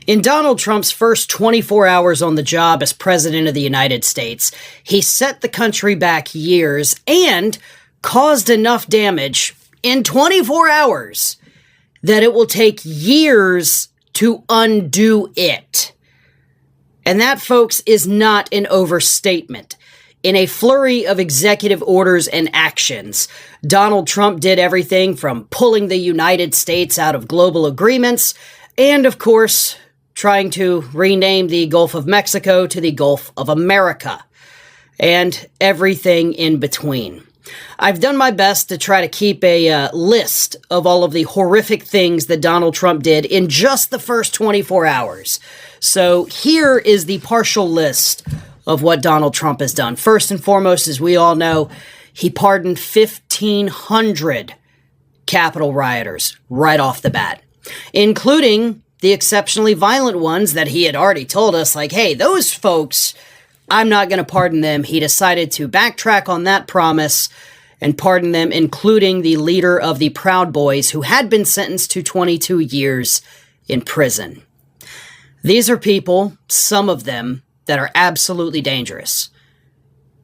In Donald Trump's first 24 hours on the job as president of the United States, he set the country back years and caused enough damage in 24 hours that it will take years to undo it. And that, folks, is not an overstatement. In a flurry of executive orders and actions, Donald Trump did everything from pulling the United States out of global agreements and, of course, trying to rename the Gulf of Mexico to the Gulf of America, and everything in between. I've done my best to try to keep a list of all of the horrific things that Donald Trump did in just the first 24 hours. So here is the partial list of what Donald Trump has done. First and foremost, as we all know, he pardoned 1,500 Capitol rioters right off the bat, including the exceptionally violent ones that he had already told us, like, hey, those folks, I'm not going to pardon them. He decided to backtrack on that promise and pardon them, including the leader of the Proud Boys, who had been sentenced to 22 years in prison. These are people, some of them, that are absolutely dangerous.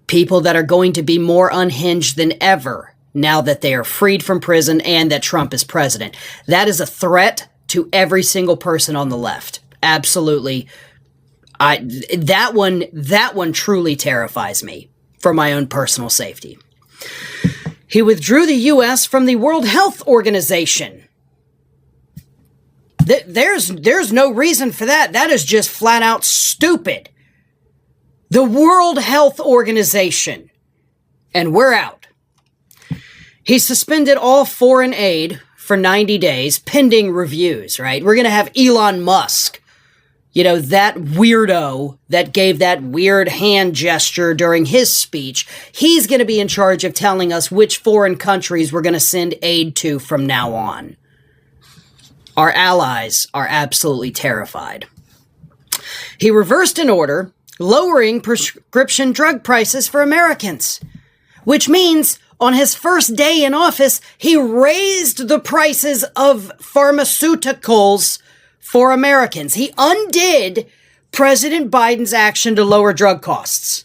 People that are going to be more unhinged than ever now that they are freed from prison and that Trump is president. That is a threat to every single person on the left. Absolutely. That one truly terrifies me for my own personal safety. He withdrew the U.S. from the World Health Organization. There's no reason for that. That is just flat out stupid. The World Health Organization. And we're out. He suspended all foreign aid for 90 days, pending reviews, right? We're going to have Elon Musk, that weirdo that gave that weird hand gesture during his speech. He's going to be in charge of telling us which foreign countries we're going to send aid to from now on. Our allies are absolutely terrified. He reversed an order lowering prescription drug prices for Americans, which means on his first day in office, he raised the prices of pharmaceuticals for Americans. He undid President Biden's action to lower drug costs.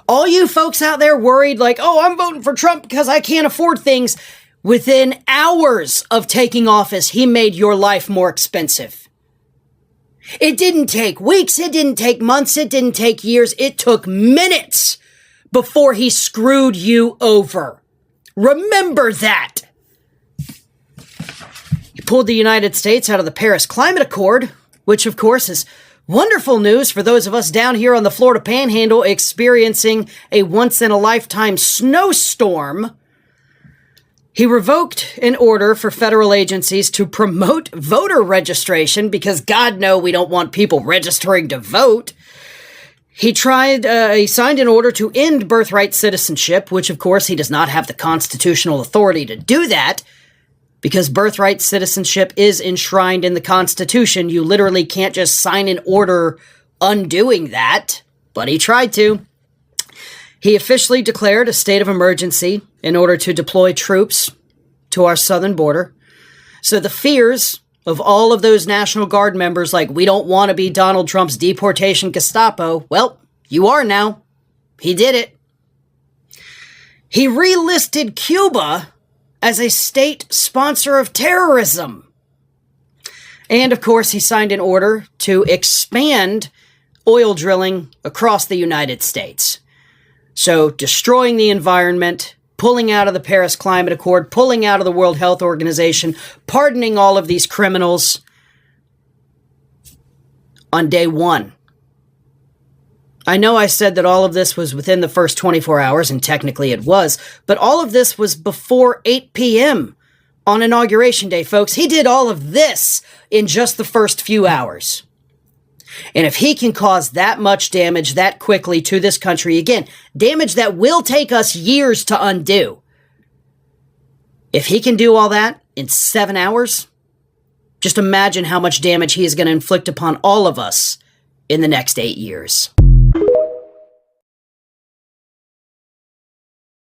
All you folks out there worried like, oh, I'm voting for Trump because I can't afford things. Within hours of taking office, he made your life more expensive. It didn't take weeks, it didn't take months, it didn't take years, it took minutes before he screwed you over. Remember that. He pulled the United States out of the Paris Climate Accord, which of course is wonderful news for those of us down here on the Florida Panhandle experiencing a once-in-a-lifetime snowstorm. He revoked an order for federal agencies to promote voter registration because, God, no, we don't want people registering to vote. He signed an order to end birthright citizenship, which, of course, he does not have the constitutional authority to do that because birthright citizenship is enshrined in the Constitution. You literally can't just sign an order undoing that, but he tried to. He officially declared a state of emergency in order to deploy troops to our southern border. So the fears of all of those National Guard members, like, we don't want to be Donald Trump's deportation Gestapo, well, you are now. He did it. He relisted Cuba as a state sponsor of terrorism. And, of course, he signed an order to expand oil drilling across the United States. So, destroying the environment, pulling out of the Paris Climate Accord, pulling out of the World Health Organization, pardoning all of these criminals on day one. I know I said that all of this was within the first 24 hours, and technically it was, but all of this was before 8 p.m. on Inauguration Day, folks. He did all of this in just the first few hours. And if he can cause that much damage that quickly to this country, again, damage that will take us years to undo. If he can do all that in 7 hours, just imagine how much damage he is going to inflict upon all of us in the next 8 years.